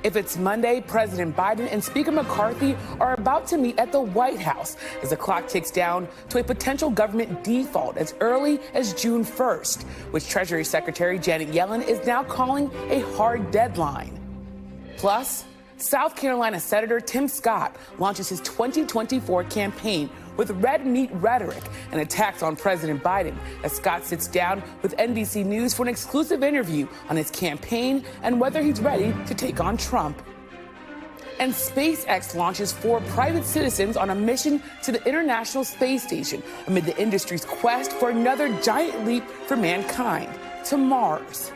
If it's Monday, President Biden and Speaker McCarthy are about to meet at the White House as the clock ticks down to a potential government default as early as June 1st, which Treasury Secretary Janet Yellen is now calling a hard deadline. Plus, South Carolina Senator Tim Scott launches his 2024 campaign with red meat rhetoric and attacks on President Biden as Scott sits down with NBC News for an exclusive interview on his campaign and whether he's ready to take on Trump. And SpaceX launches 4 private citizens on a mission to the International Space Station amid the industry's quest for another giant leap for mankind to Mars.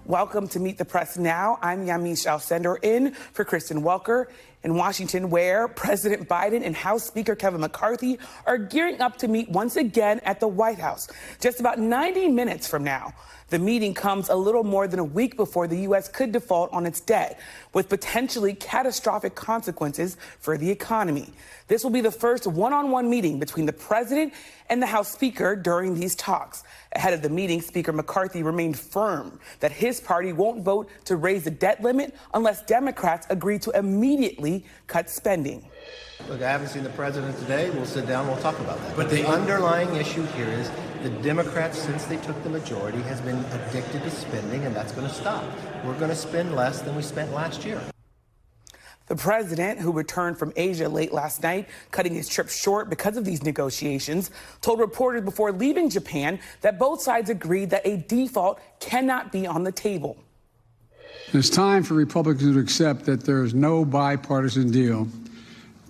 Welcome to Meet the Press Now. I'm Yamiche Alcindor in for Kristen Welker in Washington, where President Biden and House Speaker Kevin McCarthy are gearing up to meet once again at the White House just about 90 minutes from now. The meeting comes a little more than a week before the U.S. could default on its debt, with potentially catastrophic consequences for the economy. This will be the first one-on-one meeting between the president and the House Speaker during these talks. Ahead of the meeting, Speaker McCarthy remained firm that his party won't vote to raise the debt limit unless Democrats agree to immediately cut spending. Look, I haven't seen the president today. We'll sit down and we'll talk about that. But the underlying issue here is the Democrats, since they took the majority, has been addicted to spending, and that's going to stop. We're going to spend less than we spent last year. The president, who returned from Asia late last night, cutting his trip short because of these negotiations, told reporters before leaving Japan that both sides agreed that a default cannot be on the table. It's time for Republicans to accept that there is no bipartisan deal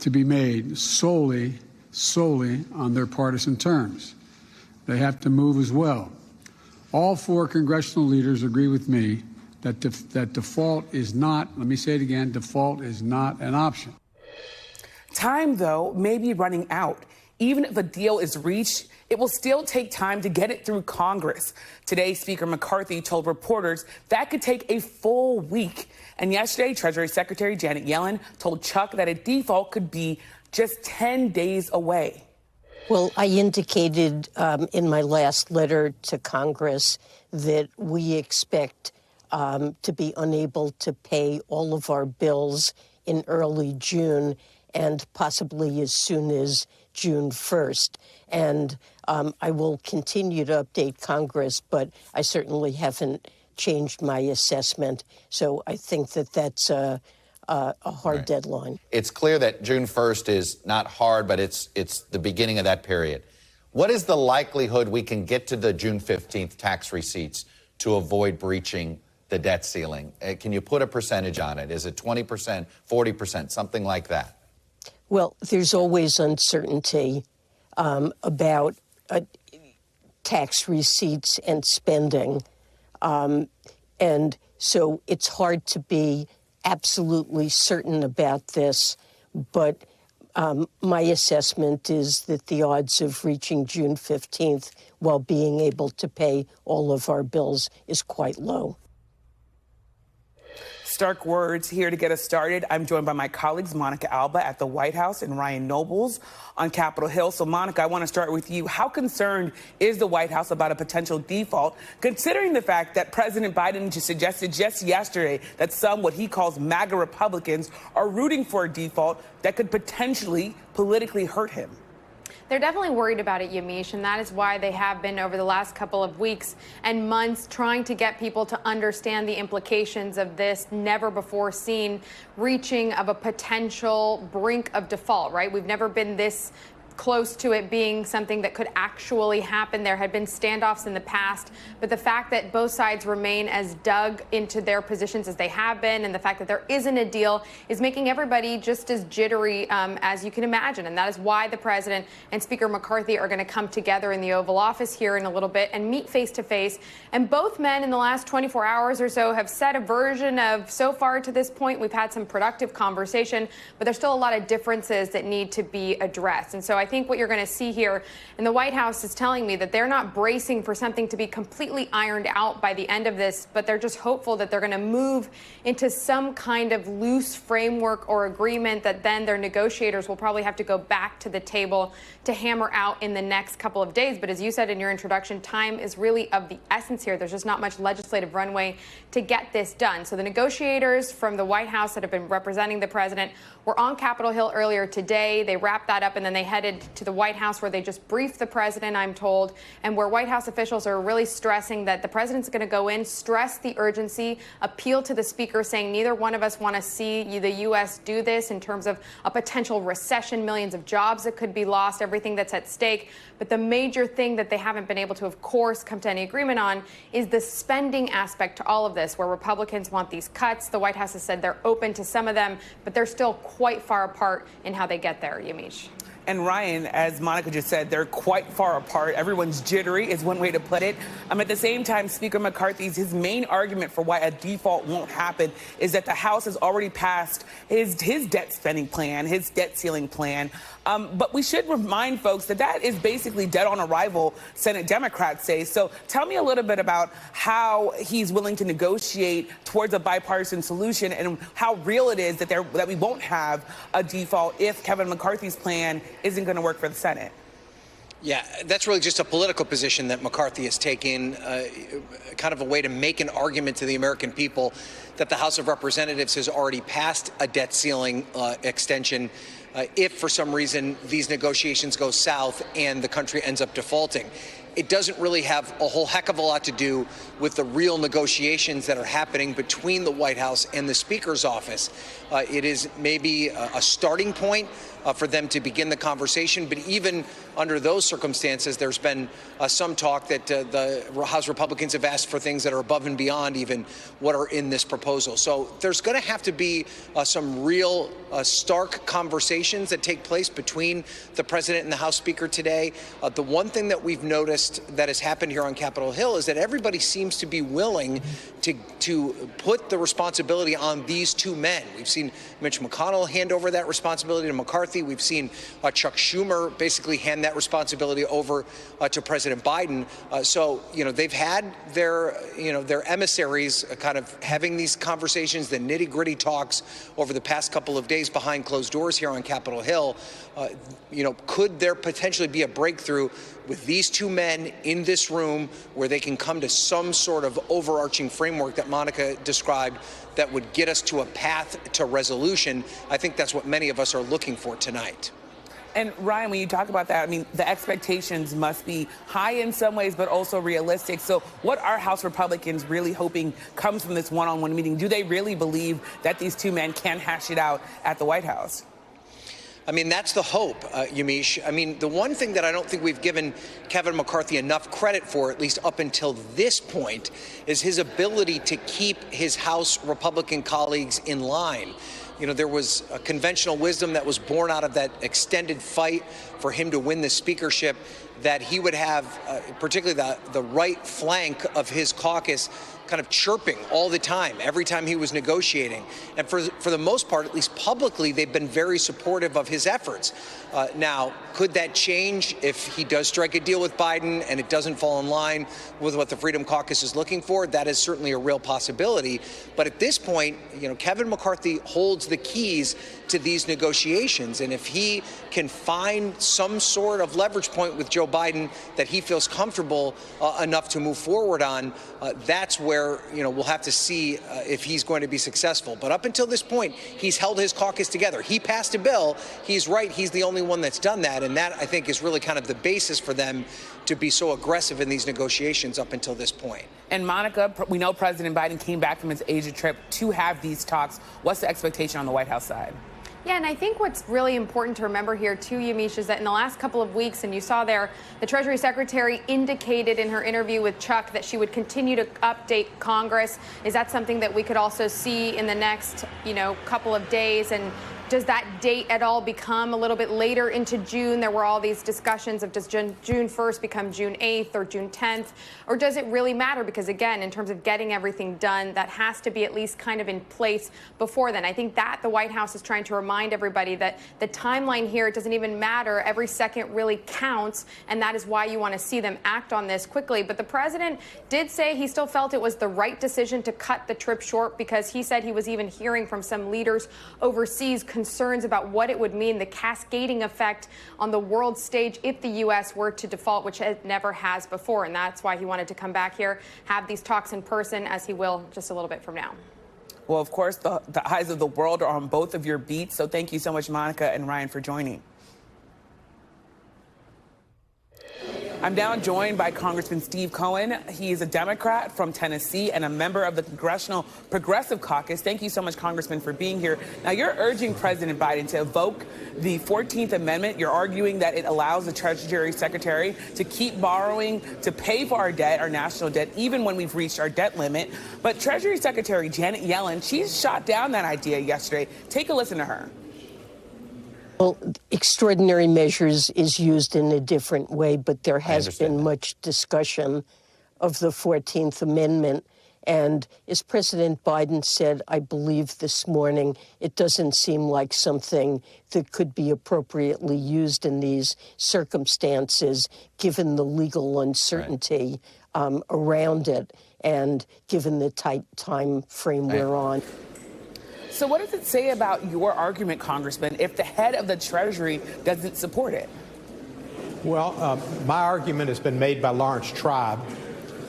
to be made solely on their partisan terms. They have to move as well. All 4 congressional leaders agree with me that default is not, let me say it again, default is not an option. Time, though, may be running out. Even if a deal is reached, it will still take time to get it through Congress. Today, Speaker McCarthy told reporters that could take a full week. And yesterday, Treasury Secretary Janet Yellen told Chuck that a default could be just 10 days away. Well, I indicated in my last letter to Congress that we expect to be unable to pay all of our bills in early June and possibly as soon as June 1st. And I will continue to update Congress, but I certainly haven't changed my assessment. So I think that that's a hard deadline. It's clear that June 1st is not hard, but it's the beginning of that period. What is the likelihood we can get to the June 15th tax receipts to avoid breaching the debt ceiling? Can you put a percentage on it? Is it 20%, 40%, something like that? Well, there's always uncertainty about tax receipts and spending. And so it's hard to be absolutely certain about this. But my assessment is that the odds of reaching June 15th while being able to pay all of our bills is quite low. Stark words here to get us started. I'm joined by my colleagues, Monica Alba at the White House and Ryan Nobles on Capitol Hill. So, Monica, I want to start with you. How concerned is the White House about a potential default, considering the fact that President Biden just suggested just yesterday that some, what he calls MAGA Republicans, are rooting for a default that could potentially politically hurt him? They're definitely worried about it, Yamiche, and that is why they have been over the last couple of weeks and months trying to get people to understand the implications of this never-before-seen reaching of a potential brink of default, right? We've never been this close to it being something that could actually happen. There had been standoffs in the past, but the fact that both sides remain as dug into their positions as they have been, and the fact that there isn't a deal, is making everybody just as jittery as you can imagine. And that is why the president and Speaker McCarthy are going to come together in the Oval Office here in a little bit and meet face to face. And both men in the last 24 hours or so have said a version of, so far to this point, we've had some productive conversation, but there's still a lot of differences that need to be addressed. And so I think what you're going to see here, and the White House is telling me that they're not bracing for something to be completely ironed out by the end of this, but they're just hopeful that they're going to move into some kind of loose framework or agreement that then their negotiators will probably have to go back to the table to hammer out in the next couple of days. But as you said in your introduction, time is really of the essence here. There's just not much legislative runway to get this done. So the negotiators from the White House that have been representing the president were on Capitol Hill earlier today. They wrapped that up and then they headed to the White House, where they just briefed the president, I'm told, and where White House officials are really stressing that the president's going to go in, stress the urgency, appeal to the speaker, saying neither one of us want to see the U.S. do this in terms of a potential recession, millions of jobs that could be lost, everything that's at stake. But the major thing that they haven't been able to, of course, come to any agreement on is the spending aspect to all of this, where Republicans want these cuts. The White House has said they're open to some of them, but they're still quite far apart in how they get there, Yamiche. And Ryan, as Monica just said, they're quite far apart. Everyone's jittery is one way to put it. At the same time, Speaker McCarthy's his main argument for why a default won't happen is that the House has already passed his debt spending plan, his debt ceiling plan. But we should remind folks that that is basically dead on arrival, Senate Democrats say. So tell me a little bit about how he's willing to negotiate towards a bipartisan solution and how real it is that we won't have a default if Kevin McCarthy's plan isn't going to work for the Senate. Yeah, that's really just a political position that McCarthy is taking, kind of a way to make an argument to the American people that the House of Representatives has already passed a debt ceiling extension if, for some reason, these negotiations go south and the country ends up defaulting. It doesn't really have a whole heck of a lot to do with the real negotiations that are happening between the White House and the Speaker's office. It is maybe a starting point for them to begin the conversation. But even under those circumstances, there's been some talk that the House Republicans have asked for things that are above and beyond even what are in this proposal. So there's going to have to be some real stark conversations that take place between the president and the House Speaker today. The one thing that we've noticed that has happened here on Capitol Hill is that everybody seems to be willing to put the responsibility on these two men. We've seen Mitch McConnell hand over that responsibility to McCarthy. We've seen Chuck Schumer basically hand that responsibility over to President Biden. So, they've had their emissaries kind of having these conversations, the nitty-gritty talks over the past couple of days behind closed doors here on Capitol Hill. Could there potentially be a breakthrough with these two men in this room where they can come to some sort of overarching framework that Monica described that would get us to a path to resolution? I think that's what many of us are looking for tonight. And Ryan, when you talk about that, the expectations must be high in some ways, but also realistic. So what are House Republicans really hoping comes from this one-on-one meeting? Do they really believe that these two men can hash it out at the White House? That's the hope, Yamiche. The one thing that I don't think we've given Kevin McCarthy enough credit for, at least up until this point, is his ability to keep his House Republican colleagues in line. There was a conventional wisdom that was born out of that extended fight for him to win the speakership, that he would have particularly the right flank of his caucus kind of chirping all the time, every time he was negotiating. And for the most part, at least publicly, they've been very supportive of his efforts. Now, could that change if he does strike a deal with Biden and it doesn't fall in line with what the Freedom Caucus is looking for? That is certainly a real possibility. But at this point, Kevin McCarthy holds the keys to these negotiations. And if he can find some sort of leverage point with Joe Biden that he feels comfortable enough to move forward on, that's where we'll have to see if he's going to be successful. But up until this point, he's held his caucus together. He passed a bill. He's right. He's the only one that's done that. And that, I think, is really kind of the basis for them to be so aggressive in these negotiations up until this point. And Monica, we know President Biden came back from his Asia trip to have these talks. What's the expectation on the White House side? Yeah, and I think what's really important to remember here, too, Yamiche, is that in the last couple of weeks, and you saw there, the Treasury Secretary indicated in her interview with Chuck that she would continue to update Congress. Is that something that we could also see in the next, couple of days? And Does that date at all become a little bit later into June? There were all these discussions of does June 1st become June 8th or June 10th? Or does it really matter? Because again, in terms of getting everything done, that has to be at least kind of in place before then. I think that the White House is trying to remind everybody that the timeline here, it doesn't even matter. Every second really counts. And that is why you want to see them act on this quickly. But the president did say he still felt it was the right decision to cut the trip short, because he said he was even hearing from some leaders overseas concerns about what it would mean, the cascading effect on the world stage if the U.S. were to default, which it never has before. And that's why he wanted to come back here, have these talks in person, as he will just a little bit from now. Well, of course, the eyes of the world are on both of your beats. So thank you so much, Monica and Ryan, for joining. I'm now joined by Congressman Steve Cohen. He is a Democrat from Tennessee and a member of the Congressional Progressive Caucus. Thank you so much, Congressman, for being here. Now, you're urging President Biden to evoke the 14th Amendment. You're arguing that it allows the Treasury Secretary to keep borrowing to pay for our debt, our national debt, even when we've reached our debt limit. But Treasury Secretary Janet Yellen, she's shot down that idea yesterday. Take a listen to her. Well, extraordinary measures is used in a different way, but there has been much discussion of the 14th Amendment. And as President Biden said, I believe this morning, it doesn't seem like something that could be appropriately used in these circumstances, given the legal uncertainty around it and given the tight time frame we're on. So what does it say about your argument, Congressman, if the head of the Treasury doesn't support it? Well, my argument has been made by Lawrence Tribe.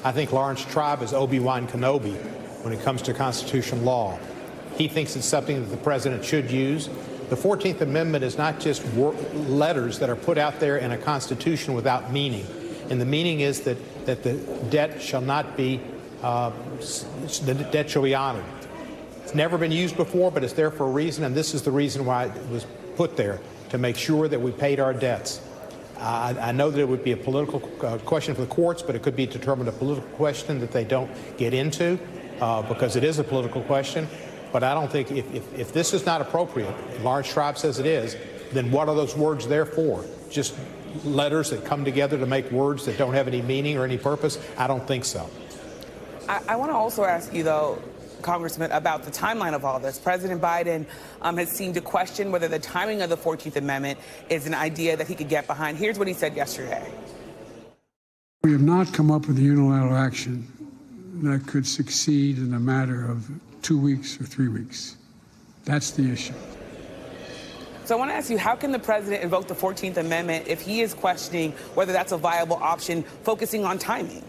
I think Lawrence Tribe is Obi-Wan Kenobi when it comes to constitutional law. He thinks it's something that the president should use. The 14th Amendment is not just letters that are put out there in a constitution without meaning. And the meaning is that the debt shall not be, the debt shall be honored. It's never been used before, but it's there for a reason, and this is the reason why it was put there, to make sure that we paid our debts. I know that it would be a political question for the courts, but it could be determined a political question that they don't get into because it is a political question. But I don't think if this is not appropriate, Lawrence Tribe says it is, then what are those words there for? Just letters that come together to make words that don't have any meaning or any purpose? I don't think so. I want to also ask you, though, Congressman, about the timeline of all this. President Biden has seemed to question whether the timing of the 14th Amendment is an idea that he could get behind. Here's what he said yesterday. We have not come up with a unilateral action that could succeed in a matter of 2 weeks or 3 weeks. That's the issue. So I want to ask you, how can the president invoke the 14th Amendment if he is questioning whether that's a viable option, focusing on timing?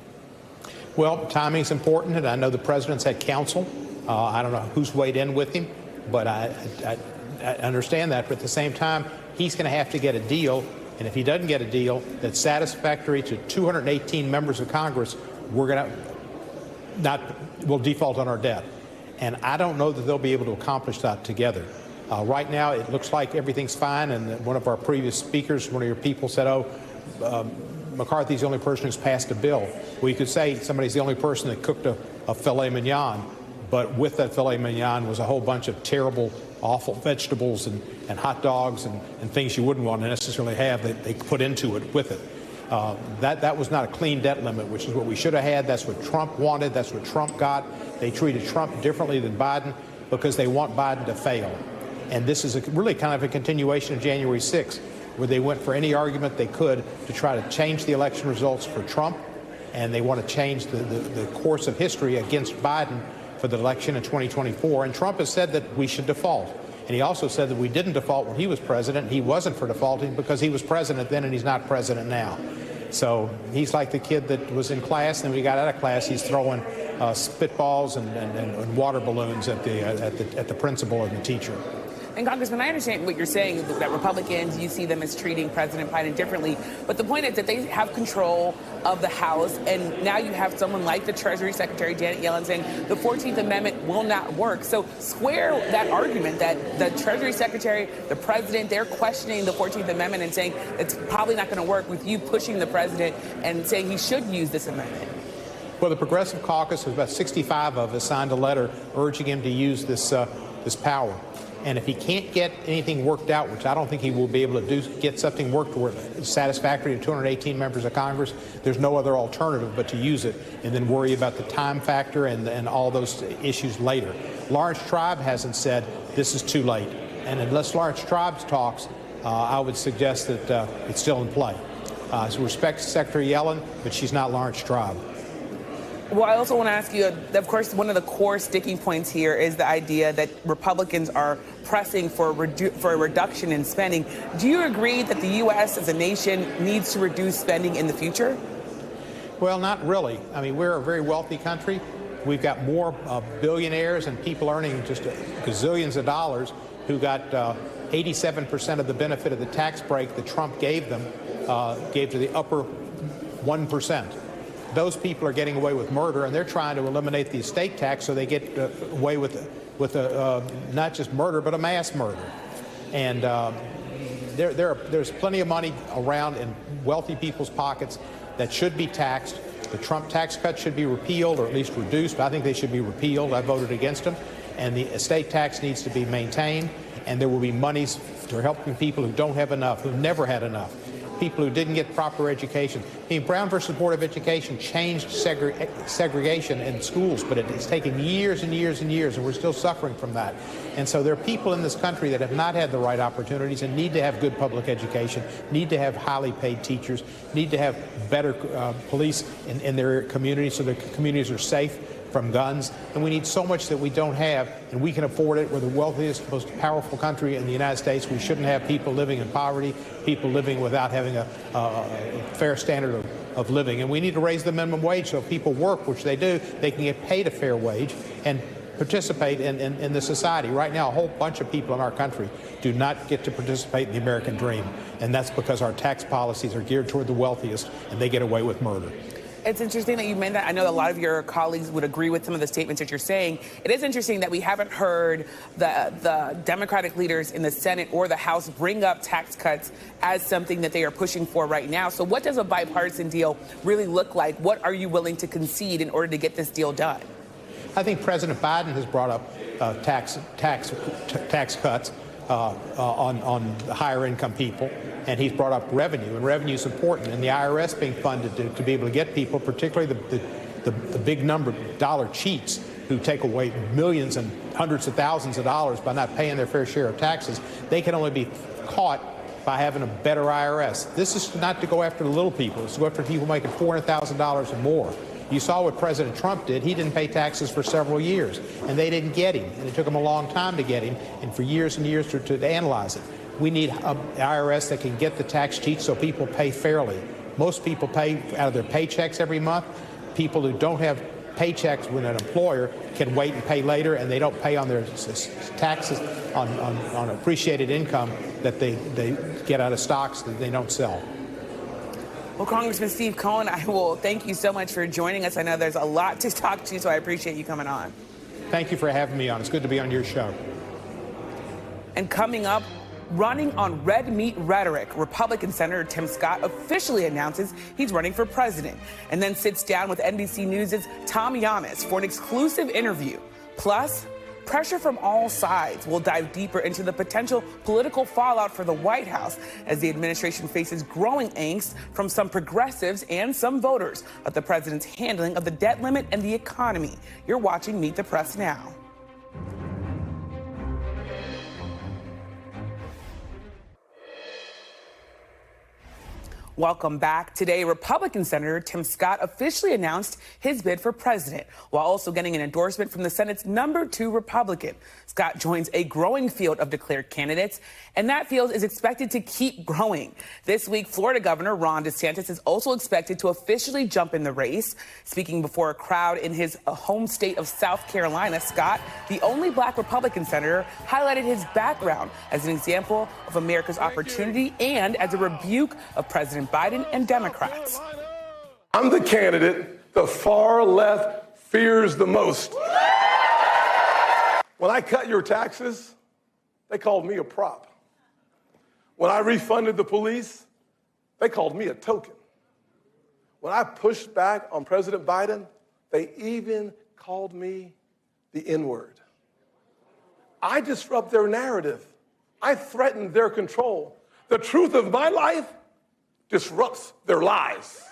Well, timing is important, and I know the president's had counsel. I don't know who's weighed in with him, but I understand that. But at the same time, he's going to have to get a deal, and if he doesn't get a deal that's satisfactory to 218 members of Congress, we'll default on our debt. And I don't know that they'll be able to accomplish that together. Right now, it looks like everything's fine, and one of our previous speakers, one of your people said, McCarthy's the only person who's passed a bill. Well, you could say somebody's the only person that cooked a filet mignon, but with that filet mignon was a whole bunch of terrible, awful vegetables and hot dogs and things you wouldn't want to necessarily have that they put into it with it. That was not a clean debt limit, which is what we should have had. That's what Trump wanted. That's what Trump got. They treated Trump differently than Biden because they want Biden to fail. And this is really kind of a continuation of January 6th. Where they went for any argument they could to try to change the election results for Trump, and they want to change the course of history against Biden for the election in 2024. And Trump has said that we should default. And he also said that we didn't default when he was president. He wasn't for defaulting because he was president then and he's not president now. So he's like the kid that was in class, and when he got out of class, he's throwing spitballs and water balloons at the principal and the teacher. And Congressman, I understand what you're saying, that Republicans, you see them as treating President Biden differently. But the point is that they have control of the House. And now you have someone like the Treasury Secretary, Janet Yellen, saying the 14th Amendment will not work. So square that argument that the Treasury Secretary, the president, they're questioning the 14th Amendment and saying it's probably not going to work, with you pushing the president and saying he should use this amendment. Well, the Progressive Caucus, about 65 of us, signed a letter urging him to use this this power. And if he can't get anything worked out, which I don't think he will be able to do, get something worked where it's satisfactory to 218 members of Congress, there's no other alternative but to use it and then worry about the time factor and all those issues later. Lawrence Tribe hasn't said this is too late. And unless Lawrence Tribe talks, I would suggest that it's still in play. So respect Secretary Yellen, but she's not Lawrence Tribe. Well, I also want to ask you, of course, one of the core sticking points here is the idea that Republicans are pressing for a reduction in spending. Do you agree that the U.S. as a nation needs to reduce spending in the future? Well, not really. I mean, we're a very wealthy country. We've got more billionaires and people earning just gazillions of dollars who got 87% of the benefit of the tax break that Trump gave them, gave to the upper 1%. Those people are getting away with murder, and they're trying to eliminate the estate tax so they get away with not just murder, but a mass murder. And there's plenty of money around in wealthy people's pockets that should be taxed. The Trump tax cuts should be repealed or at least reduced. I think they should be repealed. I voted against them. And the estate tax needs to be maintained, and there will be monies for helping people who don't have enough, who've never had enough. People who didn't get proper education. I mean, Brown versus Board of Education changed segregation in schools, but it's taken years and years and years, and we're still suffering from that. And so there are people in this country that have not had the right opportunities and need to have good public education, need to have highly paid teachers, need to have better police in their communities so their communities are safe from guns, and we need so much that we don't have, and we can afford it. We're the wealthiest, most powerful country in the United States. We shouldn't have people living in poverty, people living without having a fair standard of living. And we need to raise the minimum wage so if people work, which they do, they can get paid a fair wage and participate in the society. Right now, a whole bunch of people in our country do not get to participate in the American dream, and that's because our tax policies are geared toward the wealthiest, and they get away with murder. It's interesting that you made that. I know a lot of your colleagues would agree with some of the statements that you're saying. It is interesting that we haven't heard the Democratic leaders in the Senate or the House bring up tax cuts as something that they are pushing for right now. So what does a bipartisan deal really look like? What are you willing to concede in order to get this deal done? I think President Biden has brought up tax cuts on higher income people, and he's brought up revenue, and revenue is important, and the IRS being funded to be able to get people, particularly the big number of dollar cheats who take away millions and hundreds of thousands of dollars by not paying their fair share of taxes. They can only be caught by having a better IRS. This is not to go after the little people. It's to go after people making $400,000 or more. You saw what President Trump did. He didn't pay taxes for several years, and they didn't get him. And it took them a long time to get him, and for years and years to analyze it. We need an IRS that can get the tax cheats so people pay fairly. Most people pay out of their paychecks every month. People who don't have paychecks with an employer can wait and pay later, and they don't pay on their taxes on appreciated income that they get out of stocks that they don't sell. Well, Congressman Steve Cohen, I will thank you so much for joining us. I know there's a lot to talk to, so I appreciate you coming on. Thank you for having me on. It's good to be on your show. And coming up, running on red meat rhetoric, Republican Senator Tim Scott officially announces he's running for president and then sits down with NBC News' Tom Llamas for an exclusive interview. Plus, pressure from all sides. We'll dive deeper into the potential political fallout for the White House as the administration faces growing angst from some progressives and some voters at the president's handling of the debt limit and the economy. You're watching Meet the Press now. Welcome back. Today, Republican Senator Tim Scott officially announced his bid for president, while also getting an endorsement from the Senate's #2 Republican. Scott joins a growing field of declared candidates, and that field is expected to keep growing. This week, Florida Governor Ron DeSantis is also expected to officially jump in the race. Speaking before a crowd in his home state of South Carolina, Scott, the only black Republican senator, highlighted his background as an example of America's opportunity and as a rebuke of President Biden and Democrats. I'm the candidate the far left fears the most. When I cut your taxes, they called me a prop. When I refunded the police, they called me a token. When I pushed back on President Biden, they even called me the N-word. I disrupt their narrative. I threaten their control. The truth of my life disrupts their lives.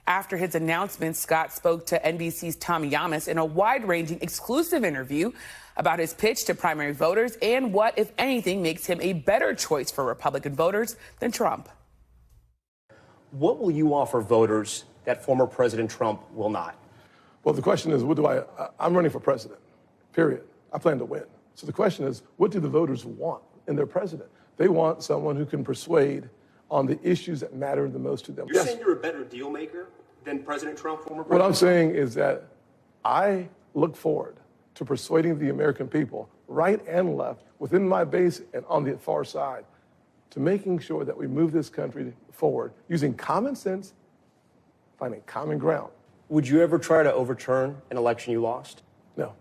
After his announcement, Scott spoke to NBC's Tom Llamas in a wide-ranging exclusive interview about his pitch to primary voters and what, if anything, makes him a better choice for Republican voters than Trump. What will you offer voters that former President Trump will not? Well, the question is, I'm running for president, period. I plan to win. So the question is, what do the voters want in their president? They want someone who can persuade on the issues that matter the most to them. You're saying you're a better deal maker than President Trump, former president? What I'm saying is that I look forward to persuading the American people, right and left, within my base and on the far side, to making sure that we move this country forward using common sense, finding common ground. Would you ever try to overturn an election you lost? No.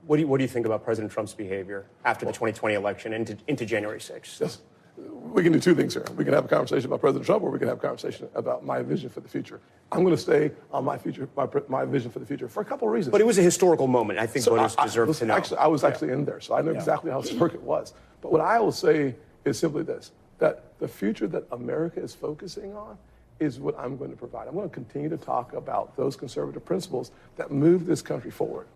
What do you think about President Trump's behavior after the 2020 election into January 6th? Yes. We can do two things here. We can have a conversation about President Trump, or we can have a conversation about my vision for the future. I'm going to stay on my vision for the future for a couple of reasons. But it was a historical moment. I think voters deserve to know. Actually, I was actually in there, so I know exactly how historic it was. But what I will say is simply this, that the future that America is focusing on is what I'm going to provide. I'm going to continue to talk about those conservative principles that move this country forward.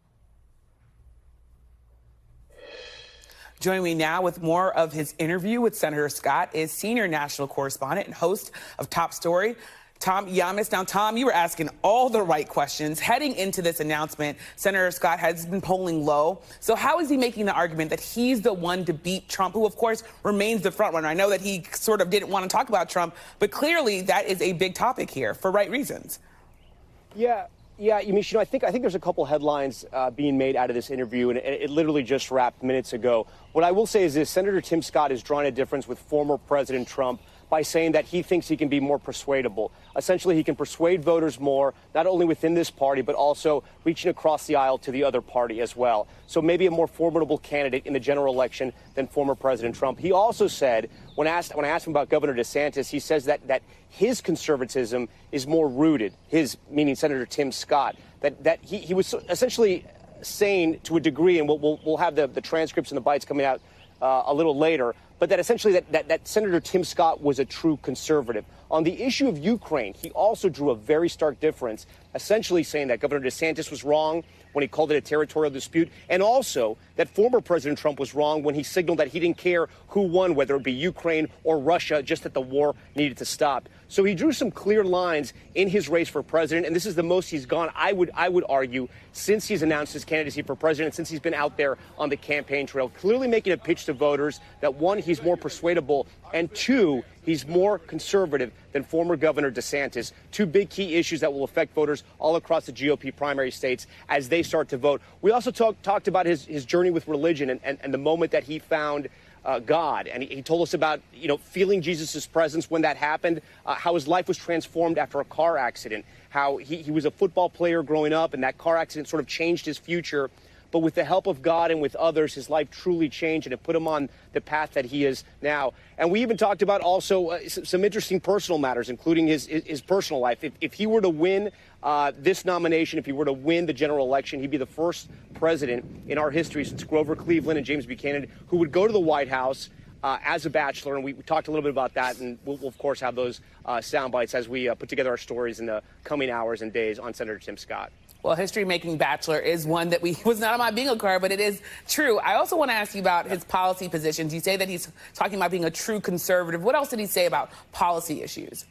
Joining me now with more of his interview with Senator Scott is senior national correspondent and host of Top Story, Tom Llamas. Now, Tom, you were asking all the right questions. Heading into this announcement, Senator Scott has been polling low. So how is he making the argument that he's the one to beat Trump, who, of course, remains the front runner? I know that he sort of didn't want to talk about Trump, but clearly that is a big topic here for right reasons. Yeah, Yamiche, I think there's a couple headlines being made out of this interview, and it literally just wrapped minutes ago. What I will say is this: Senator Tim Scott is drawing a difference with former President Trump by saying that he thinks he can be more persuadable. Essentially, he can persuade voters more, not only within this party, but also reaching across the aisle to the other party as well. So maybe a more formidable candidate in the general election than former President Trump. He also said, when I asked him about Governor DeSantis, he says that his conservatism is more rooted, his, meaning Senator Tim Scott, that he was essentially saying to a degree, and we'll have the transcripts and the bites coming out a little later, but that essentially that Senator Tim Scott was a true conservative. On the issue of Ukraine, he also drew a very stark difference, essentially saying that Governor DeSantis was wrong when he called it a territorial dispute, and also that former President Trump was wrong when he signaled that he didn't care who won, whether it be Ukraine or Russia, just that the war needed to stop. So he drew some clear lines in his race for president, and this is the most he's gone, I would argue, since he's announced his candidacy for president, since he's been out there on the campaign trail, clearly making a pitch to voters that, one, he's more persuadable, and two, he's more conservative than former Governor DeSantis. Two big key issues that will affect voters all across the GOP primary states as they start to vote. We also talked about his journey with religion and the moment that he found God. And he told us about, feeling Jesus' presence when that happened, how his life was transformed after a car accident, how he was a football player growing up, and that car accident sort of changed his future. But with the help of God and with others, his life truly changed, and it put him on the path that he is now. And we even talked about also some interesting personal matters, including his personal life. If he were to win this nomination, if he were to win the general election, he'd be the first president in our history since Grover Cleveland and James Buchanan who would go to the White House as a bachelor. And we talked a little bit about that, and we'll of course, have those sound bites as we put together our stories in the coming hours and days on Senator Tim Scott. Well, history-making bachelor is one that was not on my bingo card, but it is true. I also want to ask you about his policy positions. You say that he's talking about being a true conservative. What else did he say about policy issues?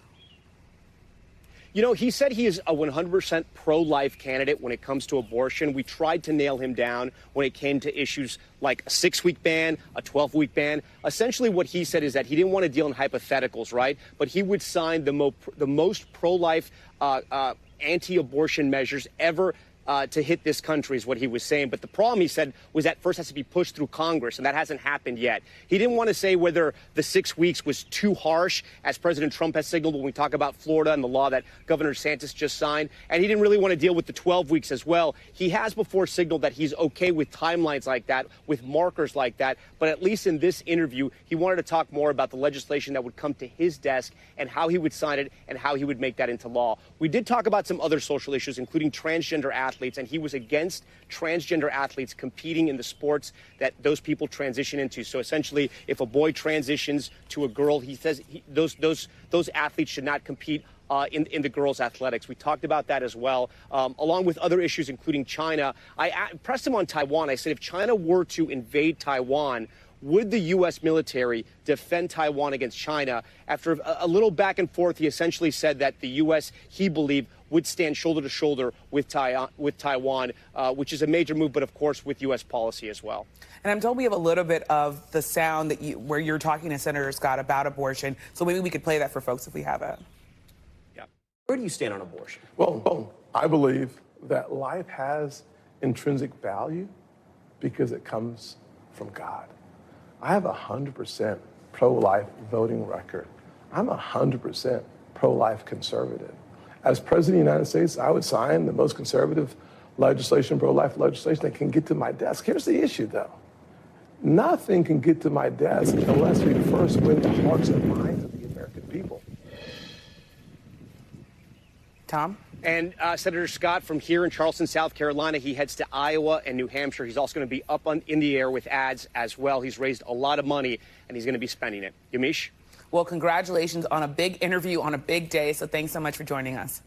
He said he is a 100% pro-life candidate when it comes to abortion. We tried to nail him down when it came to issues like a 6-week ban, a 12-week ban. Essentially what he said is that he didn't want to deal in hypotheticals, right? But he would sign the most pro-life anti-abortion measures ever to hit this country, is what he was saying. But the problem, he said, was that first has to be pushed through Congress, and that hasn't happened yet. He didn't want to say whether the 6 weeks was too harsh, as President Trump has signaled when we talk about Florida and the law that Governor DeSantis just signed. And he didn't really want to deal with the 12 weeks as well. He has before signaled that he's okay with timelines like that, with markers like that. But at least in this interview, he wanted to talk more about the legislation that would come to his desk and how he would sign it and how he would make that into law. We did talk about some other social issues, including transgender athletes. athletes, and he was against transgender athletes competing in the sports that those people transition into. So essentially, if a boy transitions to a girl, he says those athletes should not compete in the girls' athletics. We talked about that as well, along with other issues, including China. I pressed him on Taiwan. I said, if China were to invade Taiwan, would the U.S. military defend Taiwan against China? After a little back and forth, he essentially said that the U.S., he believed, would stand shoulder to shoulder with Taiwan, which is a major move, but of course with U.S. policy as well. And I'm told we have a little bit of the sound that where you're talking to Senator Scott about abortion. So maybe we could play that for folks if we have it. Yeah. Where do you stand on abortion? Well, I believe that life has intrinsic value because it comes from God. I have a 100% pro-life voting record. I'm 100% pro-life conservative. As President of the United States, I would sign the most conservative legislation, pro-life legislation that can get to my desk. Here's the issue, though. Nothing can get to my desk unless we first win the hearts and minds of the American people. Tom? And Senator Scott from here in Charleston, South Carolina, he heads to Iowa and New Hampshire. He's also going to be up in the air with ads as well. He's raised a lot of money, and he's going to be spending it. Yamiche? Well, congratulations on a big interview on a big day, so thanks so much for joining us.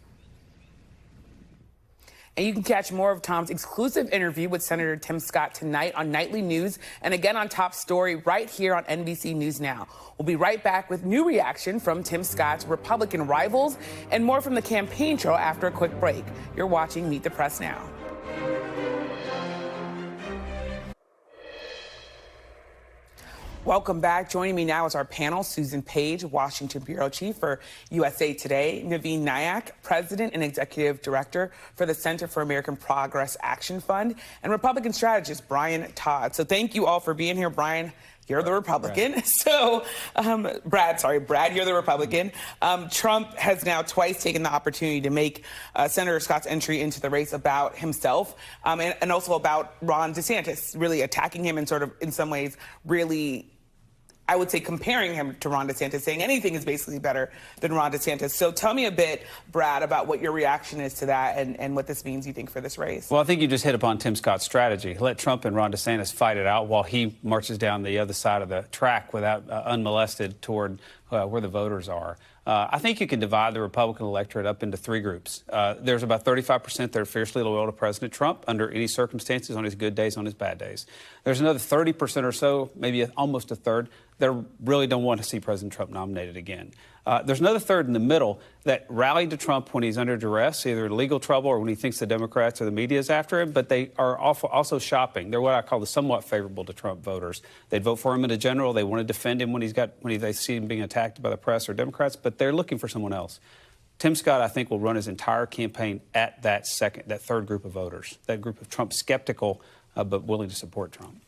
And you can catch more of Tom's exclusive interview with Senator Tim Scott tonight on Nightly News and again on Top Story right here on NBC News Now. We'll be right back with new reaction from Tim Scott's Republican rivals and more from the campaign trail after a quick break. You're watching Meet the Press Now. Welcome back. Joining me now is our panel, Susan Page, Washington Bureau Chief for USA Today, Naveen Nayak, President and Executive Director for the Center for American Progress Action Fund, and Republican strategist Brian Todd. So thank you all for being here. Brian, you're the Republican. Brad. So, Brad, you're the Republican. Trump has now twice taken the opportunity to make Senator Scott's entry into the race about himself and also about Ron DeSantis, really attacking him and sort of, in some ways, really, I would say, comparing him to Ron DeSantis, saying anything is basically better than Ron DeSantis. So tell me a bit, Brad, about what your reaction is to that and what this means, you think, for this race. Well, I think you just hit upon Tim Scott's strategy. Let Trump and Ron DeSantis fight it out while he marches down the other side of the track without unmolested toward where the voters are. I think you can divide the Republican electorate up into three groups. There's about 35% that are fiercely loyal to President Trump under any circumstances, on his good days, on his bad days. There's another 30% or so, maybe almost a third, that really don't want to see President Trump nominated again. There's another third in the middle that rallied to Trump when he's under duress, either in legal trouble or when he thinks the Democrats or the media is after him, but they are also shopping. They're what I call the somewhat favorable to Trump voters. They'd vote for him in a general. They want to defend him when they see him being attacked by the press or Democrats, but they're looking for someone else. Tim Scott, I think, will run his entire campaign at that third group of voters, that group of Trump skeptical but willing to support Trump.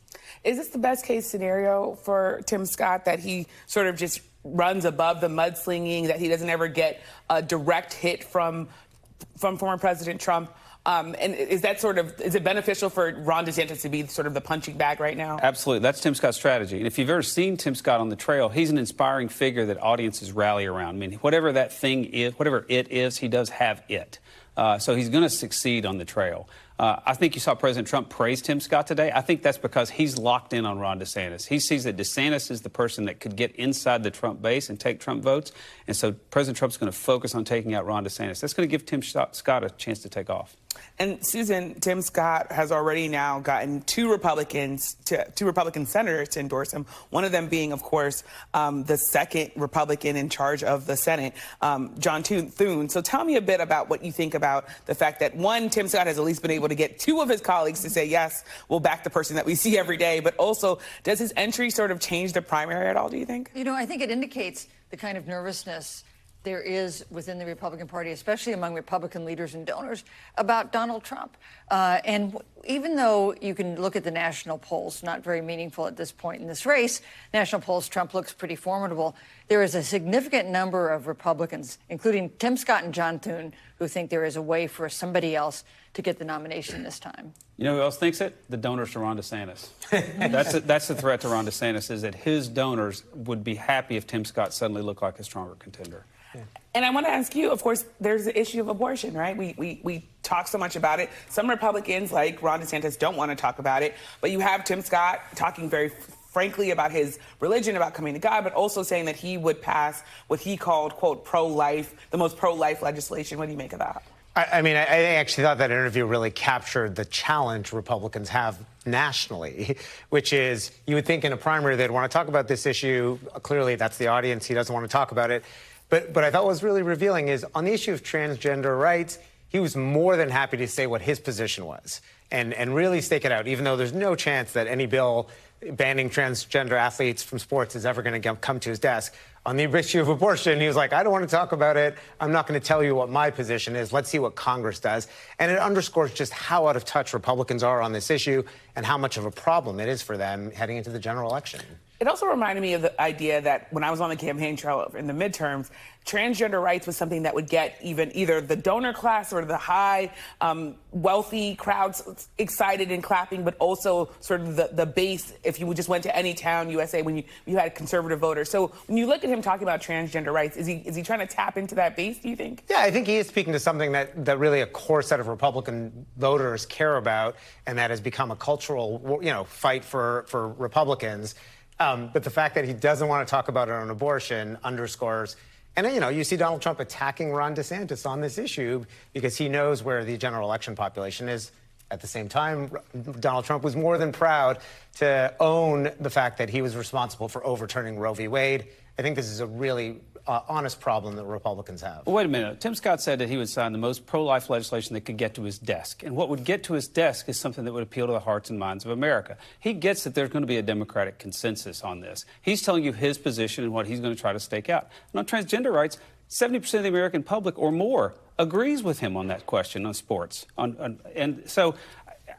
Is this the best case scenario for Tim Scott, that he sort of just runs above the mudslinging, that he doesn't ever get a direct hit from former President Trump? And is it beneficial for Ron DeSantis to be sort of the punching bag right now? Absolutely. That's Tim Scott's strategy. And if you've ever seen Tim Scott on the trail, he's an inspiring figure that audiences rally around. I mean, whatever that thing is, whatever it is, he does have it. So he's going to succeed on the trail. I think you saw President Trump praise Tim Scott today. I think that's because he's locked in on Ron DeSantis. He sees that DeSantis is the person that could get inside the Trump base and take Trump votes. And so President Trump's going to focus on taking out Ron DeSantis. That's going to give Tim Scott a chance to take off. And Susan, Tim Scott has already now gotten two Republican senators to endorse him. One of them being, of course, the second Republican in charge of the Senate, John Thune. So tell me a bit about what you think about the fact that, one, Tim Scott has at least been able to get two of his colleagues to say, yes, we'll back the person that we see every day. But also, does his entry sort of change the primary at all, do you think? You know, I think it indicates the kind of nervousness there is within the Republican Party, especially among Republican leaders and donors, about Donald Trump. And even though you can look at the national polls, not very meaningful at this point in this race, national polls, Trump looks pretty formidable. There is a significant number of Republicans, including Tim Scott and John Thune, who think there is a way for somebody else to get the nomination this time. You know who else thinks it? The donors to Ron DeSantis. That's the threat to Ron DeSantis, is that his donors would be happy if Tim Scott suddenly looked like a stronger contender. And I want to ask you, of course, there's the issue of abortion, right? We talk so much about it. Some Republicans, like Ron DeSantis, don't want to talk about it. But you have Tim Scott talking very frankly about his religion, about coming to God, but also saying that he would pass what he called, quote, pro-life, the most pro-life legislation. What do you make of that? I mean, I actually thought that interview really captured the challenge Republicans have nationally, which is you would think in a primary they'd want to talk about this issue. Clearly, that's the audience. He doesn't want to talk about it. But I thought what was really revealing is on the issue of transgender rights, he was more than happy to say what his position was and really stake it out, even though there's no chance that any bill banning transgender athletes from sports is ever going to come to his desk. On the issue of abortion, he was like, I don't want to talk about it. I'm not going to tell you what my position is. Let's see what Congress does. And it underscores just how out of touch Republicans are on this issue and how much of a problem it is for them heading into the general election. It also reminded me of the idea that when I was on the campaign trail in the midterms, transgender rights was something that would get either the donor class or the high wealthy crowds excited and clapping, but also sort of the base if you just went to any town, USA, when you had conservative voters. So when you look at him talking about transgender rights, is he trying to tap into that base, do you think? Yeah, I think he is speaking to something that really a core set of Republican voters care about, and that has become a cultural, fight for Republicans. But the fact that he doesn't want to talk about it on abortion underscores, and you see Donald Trump attacking Ron DeSantis on this issue because he knows where the general election population is. At the same time, Donald Trump was more than proud to own the fact that he was responsible for overturning Roe v. Wade. I think this is a really honest problem that Republicans have. Well, wait a minute. Tim Scott said that he would sign the most pro-life legislation that could get to his desk. And what would get to his desk is something that would appeal to the hearts and minds of America. He gets that there's going to be a Democratic consensus on this. He's telling you his position and what he's going to try to stake out. And on transgender rights, 70% of the American public or more agrees with him on that question on sports. And so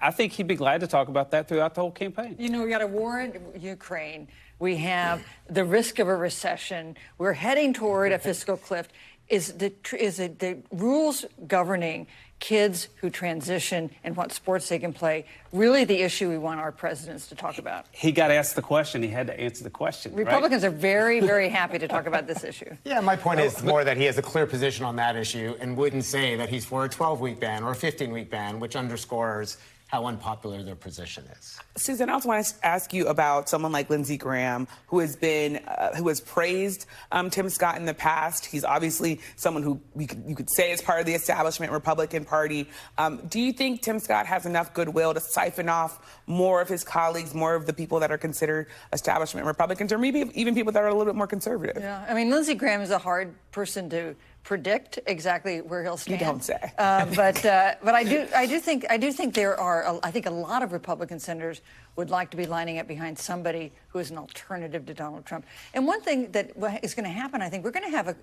I think he'd be glad to talk about that throughout the whole campaign. We got a war in Ukraine. We have the risk of a recession. We're heading toward a fiscal cliff. Is the rules governing kids who transition and what sports they can play really the issue we want our presidents to talk about? He got asked the question. He had to answer the question. Republicans are very, very happy to talk about this issue. Yeah, my point is more that he has a clear position on that issue and wouldn't say that he's for a 12-week ban or a 15-week ban, which underscores how unpopular their position is. Susan, I also want to ask you about someone like Lindsey Graham, who has praised Tim Scott in the past. He's obviously someone who you could say is part of the establishment Republican Party. Do you think Tim Scott has enough goodwill to siphon off more of his colleagues, more of the people that are considered establishment Republicans, or maybe even people that are a little bit more conservative? Yeah, I mean, Lindsey Graham is a hard person to predict exactly where he'll stand. You don't say. But I do think there are. I think a lot of Republican senators would like to be lining up behind somebody who is an alternative to Donald Trump. And one thing that is going to happen, I think, we're going to have a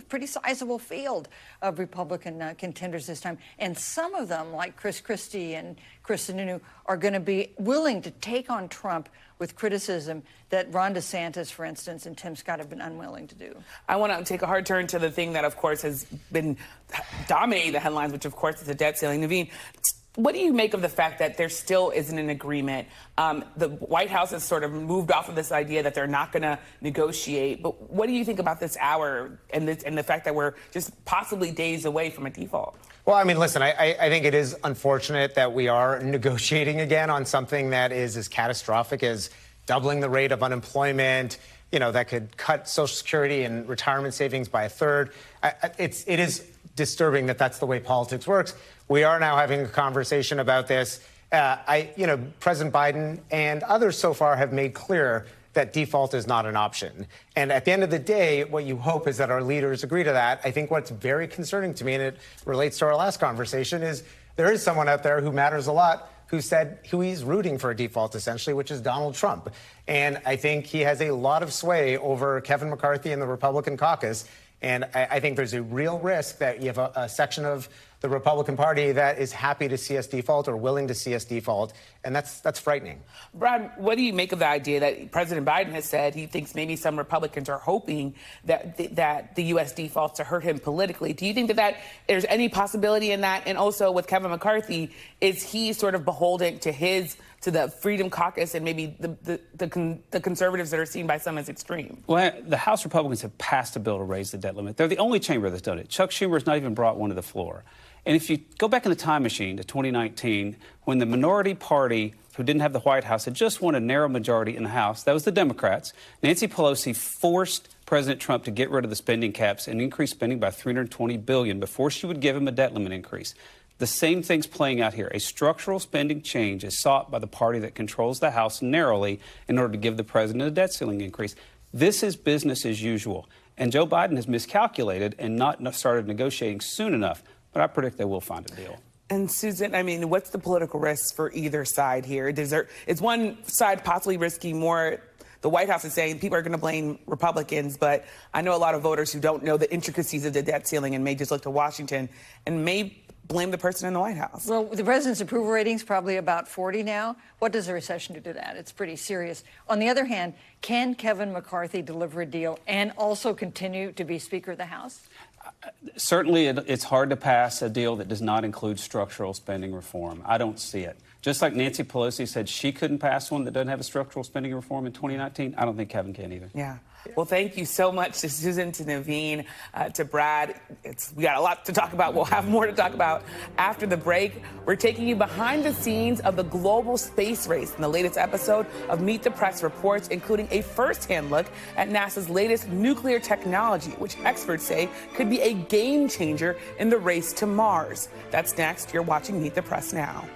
pretty sizable field of Republican contenders this time. And some of them, like Chris Christie and Chris Sununu, are going to be willing to take on Trump with criticism that Ron DeSantis, for instance, and Tim Scott have been unwilling to do. I want to take a hard turn to the thing that, of course, has been dominating the headlines, which, of course, is the debt ceiling. Naveen, what do you make of the fact that there still isn't an agreement? The White House has sort of moved off of this idea that they're not going to negotiate. But what do you think about this hour and the fact that we're just possibly days away from a default? Well, I mean, listen, I think it is unfortunate that we are negotiating again on something that is as catastrophic as doubling the rate of unemployment, that could cut Social Security and retirement savings by a third. It is disturbing that that's the way politics works. We are now having a conversation about this. President Biden and others so far have made clear that default is not an option. And at the end of the day, what you hope is that our leaders agree to that. I think what's very concerning to me, and it relates to our last conversation, is there is someone out there who matters a lot who said who he's rooting for a default, essentially, which is Donald Trump. And I think he has a lot of sway over Kevin McCarthy and the Republican caucus. And I think there's a real risk that you have a section of the Republican Party that is happy to see us default or willing to see us default, and that's frightening. Brad, what do you make of the idea that President Biden has said he thinks maybe some Republicans are hoping that the U.S. defaults to hurt him politically? Do you think that there's any possibility in that? And also with Kevin McCarthy, is he sort of beholden to his to the Freedom Caucus and maybe the conservatives that are seen by some as extreme? Well, the House Republicans have passed a bill to raise the debt limit. They're the only chamber that's done it. Chuck Schumer has not even brought one to the floor. And if you go back in the time machine to 2019, when the minority party who didn't have the White House had just won a narrow majority in the House, that was the Democrats, Nancy Pelosi forced President Trump to get rid of the spending caps and increase spending by $320 billion before she would give him a debt limit increase. The same thing's playing out here. A structural spending change is sought by the party that controls the House narrowly in order to give the president a debt ceiling increase. This is business as usual. And Joe Biden has miscalculated and not started negotiating soon enough. But I predict they will find a deal. And Susan, I mean, what's the political risk for either side here? Is one side possibly risking more? The White House is saying people are going to blame Republicans, but I know a lot of voters who don't know the intricacies of the debt ceiling and may just look to Washington and may blame the person in the White House. Well, the president's approval rating's probably about 40 now. What does a recession do to that? It's pretty serious. On the other hand, can Kevin McCarthy deliver a deal and also continue to be Speaker of the House? Certainly, it's hard to pass a deal that does not include structural spending reform. I don't see it. Just like Nancy Pelosi said she couldn't pass one that doesn't have a structural spending reform in 2019, I don't think Kevin can either. Yeah. Well, thank you so much to Susan, to Naveen, to Brad. We got a lot to talk about. We'll have more to talk about after the break. We're taking you behind the scenes of the global space race in the latest episode of Meet the Press Reports, including a first-hand look at NASA's latest nuclear technology, which experts say could be a game changer in the race to Mars. That's next. You're watching Meet the Press now.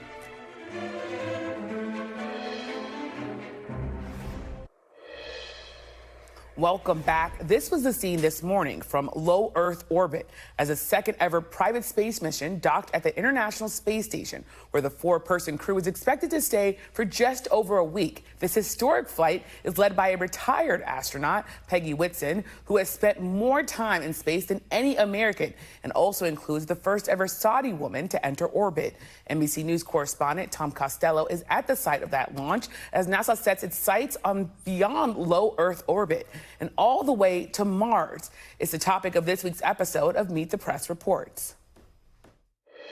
Welcome back. This was the scene this morning from low Earth orbit as a second ever private space mission docked at the International Space Station, where the 4-person crew is expected to stay for just over a week. This historic flight is led by a retired astronaut, Peggy Whitson, who has spent more time in space than any American, and also includes the first ever Saudi woman to enter orbit. NBC News correspondent Tom Costello is at the site of that launch as NASA sets its sights on beyond low Earth orbit and all the way to Mars. It's the topic of this week's episode of Meet the Press Reports.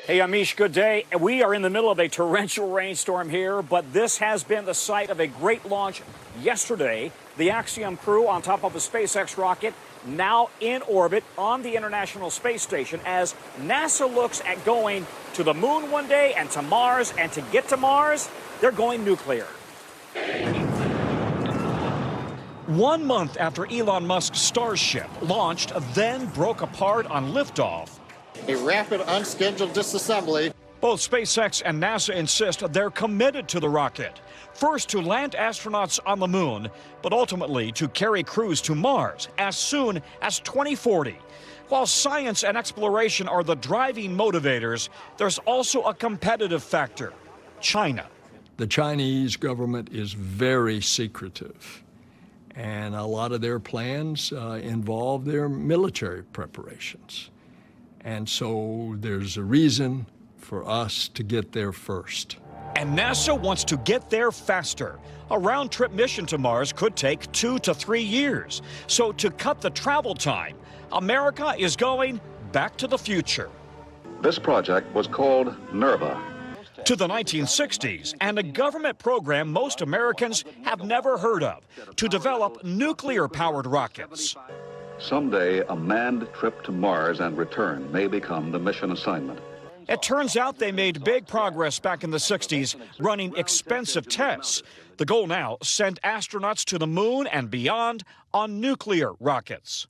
Hey, Amish, good day. We are in the middle of a torrential rainstorm here, but this has been the site of a great launch yesterday. The Axiom crew on top of a SpaceX rocket now in orbit on the International Space Station as NASA looks at going to the moon one day and to Mars, and to get to Mars, they're going nuclear. 1 month after Elon Musk's Starship launched, then broke apart on liftoff. A rapid, unscheduled disassembly. Both SpaceX and NASA insist they're committed to the rocket. First to land astronauts on the moon, but ultimately to carry crews to Mars as soon as 2040. While science and exploration are the driving motivators, there's also a competitive factor: China. The Chinese government is very secretive, and a lot of their plans involve their military preparations. And so there's a reason for us to get there first. And NASA wants to get there faster. A round-trip mission to Mars could take 2 to 3 years. So to cut the travel time, America is going back to the future. This project was called NERVA. To the 1960s, and a government program most Americans have never heard of, to develop nuclear-powered rockets. Someday, a manned trip to Mars and return may become the mission assignment. It turns out they made big progress back in the 60s, running expensive tests. The goal now, send astronauts to the moon and beyond on nuclear rockets.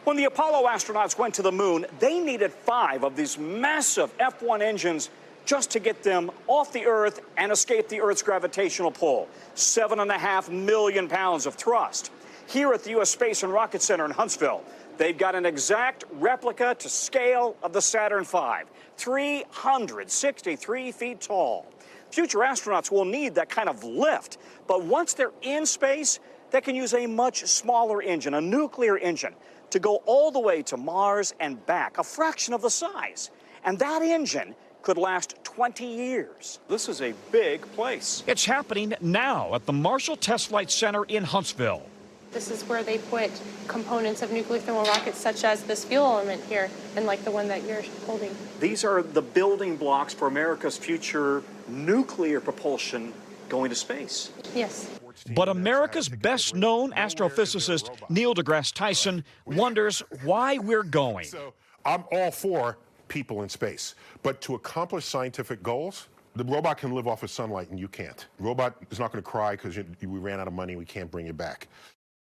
When the Apollo astronauts went to the moon, they needed 5 of these massive F-1 engines just to get them off the Earth and escape the Earth's gravitational pull. 7.5 million pounds of thrust. Here at the U.S. Space and Rocket Center in Huntsville, they've got an exact replica to scale of the Saturn V, 363 feet tall. Future astronauts will need that kind of lift, but once they're in space, they can use a much smaller engine, a nuclear engine, to go all the way to Mars and back, a fraction of the size. And that engine could last 20 years. This is a big place. It's happening now at the Marshall Test Flight Center in Huntsville. This is where they put components of nuclear thermal rockets, such as this fuel element here, and like the one that you're holding. These are the building blocks for America's future nuclear propulsion going to space. Yes. But America's best-known astrophysicist, Neil deGrasse Tyson, wonders why we're going. So I'm all for people in space, but to accomplish scientific goals, the robot can live off of sunlight and you can't. The robot is not going to cry because we ran out of money, we can't bring it back.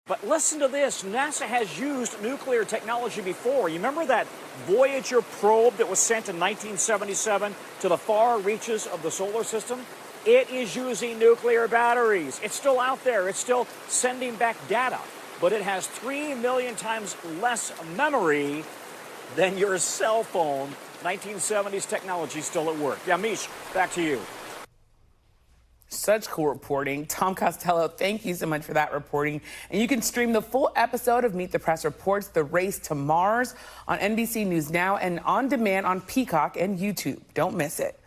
But listen to this. NASA has used nuclear technology before. You remember that Voyager probe that was sent in 1977 to the far reaches of the solar system? It is using nuclear batteries. It's still out there. It's still sending back data. But it has 3 million times less memory than your cell phone. 1970s technology still at work. Yamish, back to you. Such cool reporting. Tom Costello, thank you so much for that reporting. And you can stream the full episode of Meet the Press Reports, The Race to Mars, on NBC News Now and on demand on Peacock and YouTube. Don't miss it.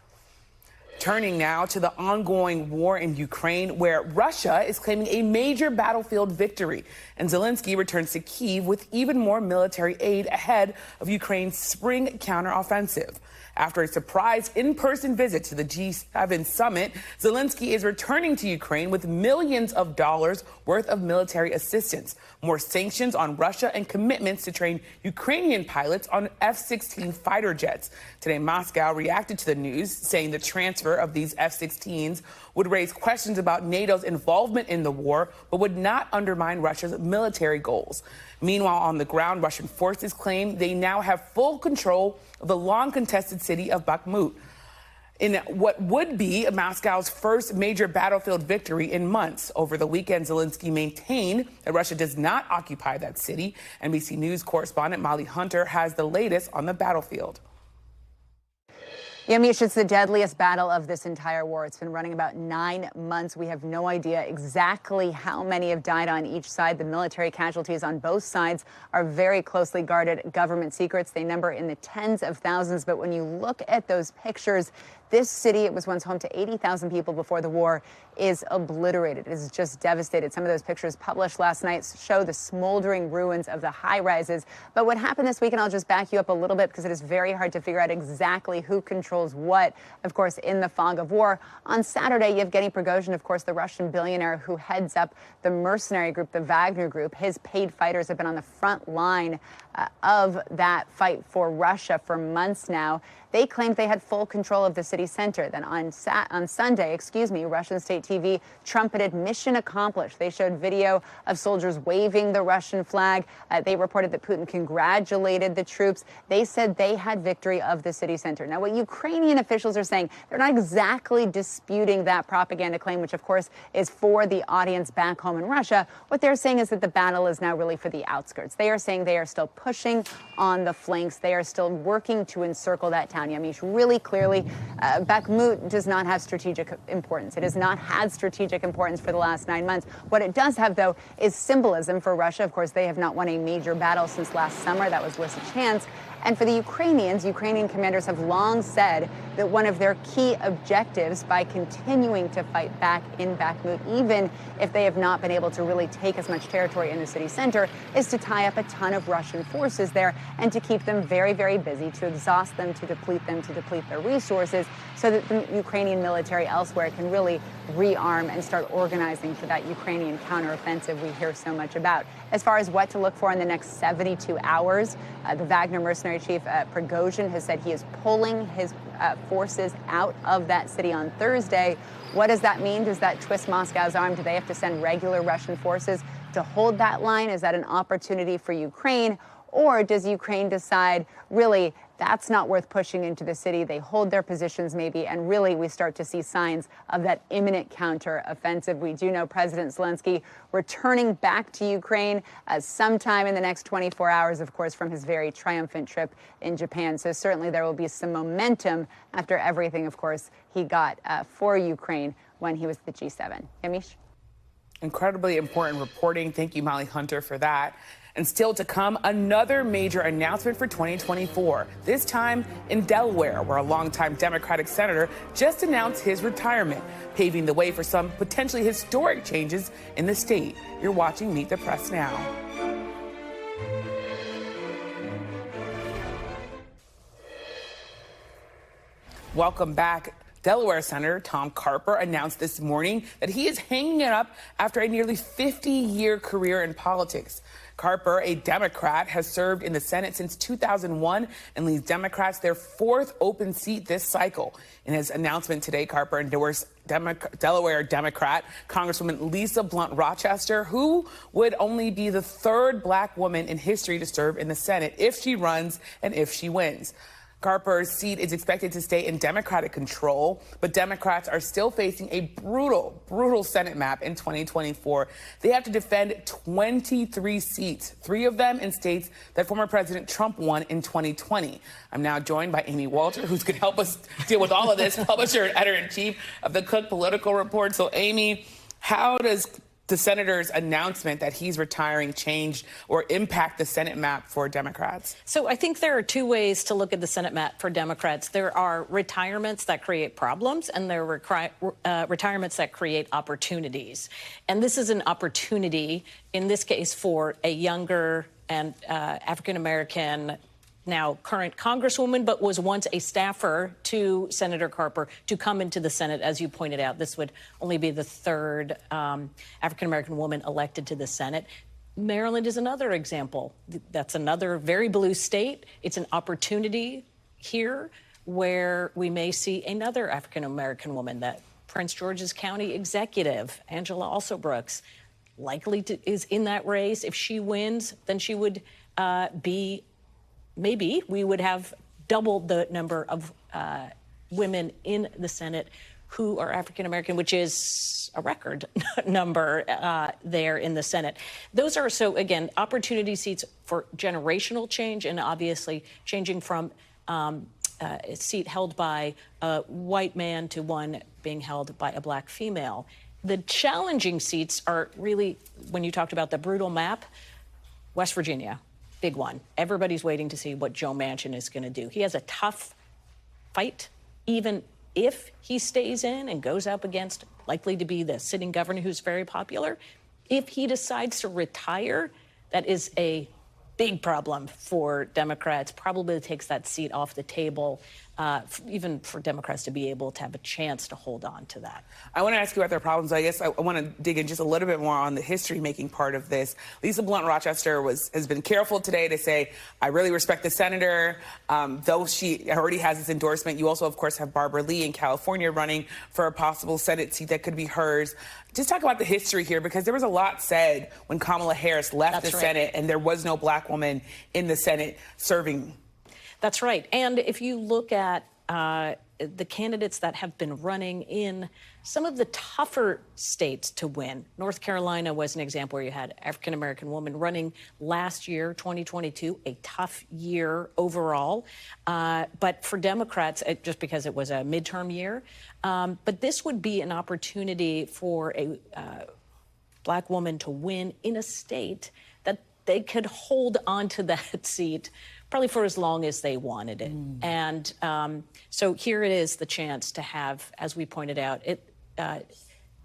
Turning now to the ongoing war in Ukraine, where Russia is claiming a major battlefield victory. And Zelensky returns to Kyiv with even more military aid ahead of Ukraine's spring counteroffensive. After a surprise in-person visit to the G7 summit, Zelensky is returning to Ukraine with millions of dollars worth of military assistance, more sanctions on Russia, and commitments to train Ukrainian pilots on F-16 fighter jets. Today, Moscow reacted to the news, saying the transfer of these F-16s would raise questions about NATO's involvement in the war, but would not undermine Russia's military goals. Meanwhile, on the ground, Russian forces claim they now have full control of the long-contested city of Bakhmut, in what would be Moscow's first major battlefield victory in months. Over the weekend, Zelensky maintained that Russia does not occupy that city. NBC News correspondent Molly Hunter has the latest on the battlefield. Yamish, it's the deadliest battle of this entire war. It's been running about 9 months. We have no idea exactly how many have died on each side. The military casualties on both sides are very closely guarded government secrets. They number in the tens of thousands. But when you look at those pictures, this city, it was once home to 80,000 people before the war, is obliterated. It is just devastated. Some of those pictures published last night show the smoldering ruins of the high-rises. But what happened this weekend, I'll just back you up a little bit because it is very hard to figure out exactly who controls what, of course, in the fog of war. On Saturday, Yevgeny Prigozhin, of course, the Russian billionaire who heads up the mercenary group, the Wagner Group, his paid fighters have been on the front line of that fight for Russia for months now. They claimed they had full control of the city center. Then on Sunday, Russian state TV trumpeted mission accomplished. They showed video of soldiers waving the Russian flag. They reported that Putin congratulated the troops. They said they had victory of the city center. Now, what Ukrainian officials are saying, they're not exactly disputing that propaganda claim, which, of course, is for the audience back home in Russia. What they're saying is that the battle is now really for the outskirts. They are saying they are still pushing on the flanks. They are still working to encircle that town. Yamish, really clearly, Bakhmut does not have strategic importance. It has not had strategic importance for the last 9 months. What it does have, though, is symbolism for Russia. Of course, they have not won a major battle since last summer. That was Lysychansk. And for the Ukrainians, Ukrainian commanders have long said that one of their key objectives by continuing to fight back in Bakhmut, even if they have not been able to really take as much territory in the city center, is to tie up a ton of Russian forces there and to keep them very, very busy, to exhaust them, to deplete their resources, so that the Ukrainian military elsewhere can really rearm and start organizing for that Ukrainian counteroffensive we hear so much about. As far as what to look for in the next 72 hours, the Wagner mercenary chief Prigozhin has said he is pulling his forces out of that city on Thursday. What does that mean? Does that twist Moscow's arm? Do they have to send regular Russian forces to hold that line? Is that an opportunity for Ukraine? Or does Ukraine decide, really, that's not worth pushing into the city? They hold their positions maybe, and really we start to see signs of that imminent counteroffensive. We do know President Zelensky returning back to Ukraine sometime in the next 24 hours, of course, from his very triumphant trip in Japan. So certainly there will be some momentum after everything, of course, he got for Ukraine when he was at the G7. Yamish? Incredibly important reporting. Thank you, Molly Hunter, for that. And still to come, another major announcement for 2024, this time in Delaware, where a longtime Democratic senator just announced his retirement, paving the way for some potentially historic changes in the state. You're watching Meet the Press now. Welcome back. Delaware Senator Tom Carper announced this morning that he is hanging it up after a nearly 50-year career in politics. Carper, a Democrat, has served in the Senate since 2001 and leads Democrats their fourth open seat this cycle. In his announcement today, Carper endorsed Delaware Democrat Congresswoman Lisa Blunt Rochester, who would only be the third black woman in history to serve in the Senate if she runs and if she wins. Carper's seat is expected to stay in Democratic control, but Democrats are still facing a brutal Senate map in 2024. They have to defend 23 seats, 3 of them in states that former President Trump won in 2020. I'm now joined by Amy Walter, who's going to help us deal with all of this, publisher and editor-in-chief of the Cook Political Report. So, Amy, how does the senator's announcement that he's retiring change or impact the Senate map for Democrats? So I think there are 2 ways to look at the Senate map for Democrats. There are retirements that create problems, and there are retirements that create opportunities. And this is an opportunity, in this case, for a younger and African-American, now current Congresswoman, but was once a staffer to Senator Carper, to come into the Senate. As you pointed out, this would only be the 3rd African-American woman elected to the Senate. Maryland is another example. That's another very blue state. It's an opportunity here where we may see another African-American woman, that Prince George's County executive, Angela Alsobrooks, likely is in that race. If she wins, then she would maybe we would have doubled the number of women in the Senate who are African-American, which is a record number there in the Senate. Those are, so again, opportunity seats for generational change, and obviously changing from a seat held by a white man to one being held by a black female. The challenging seats are really, when you talked about the brutal map, West Virginia. Big one. Everybody's waiting to see what Joe Manchin is going to do. He has a tough fight, even if he stays in and goes up against likely to be the sitting governor who's very popular. If he decides to retire, that is a big problem for Democrats. Probably takes that seat off the table, even for Democrats to be able to have a chance to hold on to that. I want to ask you about their problems. I guess I want to dig in just a little bit more on the history-making part of this. Lisa Blunt Rochester has been careful today to say, I really respect the senator, though she already has this endorsement. You also, of course, have Barbara Lee in California running for a possible Senate seat that could be hers. Just talk about the history here, because there was a lot said when Kamala Harris left the Senate and there was no black woman in the Senate serving. That's right. And if you look at the candidates that have been running in some of the tougher states to win, North Carolina was an example where you had African-American woman running last year, 2022, a tough year overall. But for Democrats, just because it was a midterm year, but this would be an opportunity for a black woman to win in a state that they could hold on to that seat probably for as long as they wanted it. And so here it is, the chance to have, as we pointed out,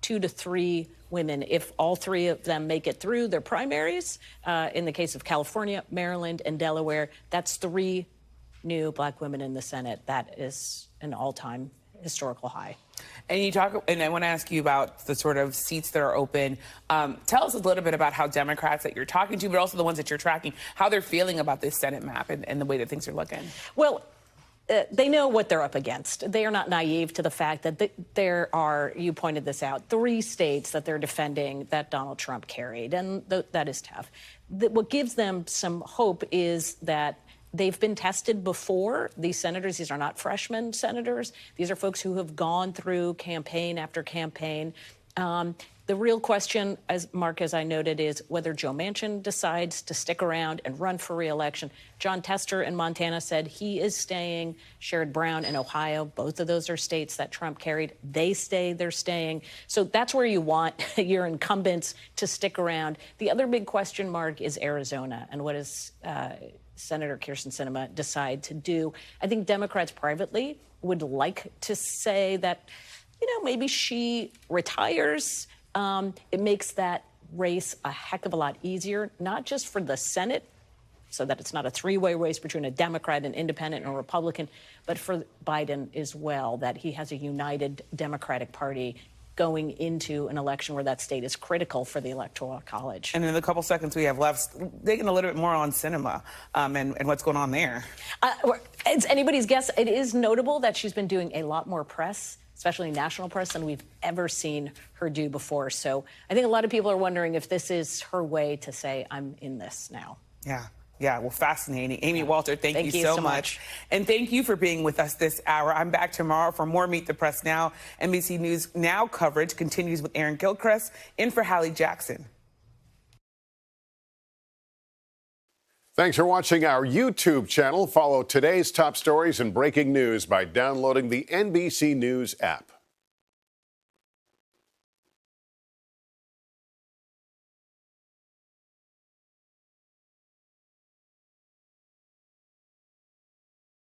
2 to 3 women, if all 3 of them make it through their primaries. In the case of California, Maryland, and Delaware, that's 3 new black women in the Senate. That is an all-time historical high. And I want to ask you about the sort of seats that are open. Tell us a little bit about how Democrats that you're talking to, but also the ones that you're tracking, how they're feeling about this Senate map and the way that things are looking. Well, they know what they're up against. They are not naive to the fact that there are, you pointed this out, 3 states that they're defending that Donald Trump carried, and that is tough. What gives them some hope is that they've been tested before. These senators, these are not freshman senators. These are folks who have gone through campaign after campaign. The real question, as I noted, is whether Joe Manchin decides to stick around and run for re-election. John Tester in Montana said he is staying. Sherrod Brown in Ohio, both of those are states that Trump carried. They stay, they're staying. So that's where you want your incumbents to stick around. The other big question mark is Arizona, and what does Senator Kyrsten Sinema decide to do? I think Democrats privately would like to say that, maybe she retires. It makes that race a heck of a lot easier, not just for the Senate so that it's not a three-way race between a Democrat, an independent, and a Republican, but for Biden as well, that he has a united Democratic Party going into an election where that state is critical for the Electoral College. And in the couple seconds we have left, digging a little bit more on cinema and what's going on there. It's anybody's guess. It is notable that she's been doing a lot more press, especially national press, than we've ever seen her do before. So I think a lot of people are wondering if this is her way to say, I'm in this now. Yeah, well, fascinating. Amy Walter, thank you so much. And thank you for being with us this hour. I'm back tomorrow for more Meet the Press Now. NBC News Now coverage continues with Aaron Gilchrist in for Hallie Jackson. Thanks for watching our YouTube channel. Follow today's top stories and breaking news by downloading the NBC News app.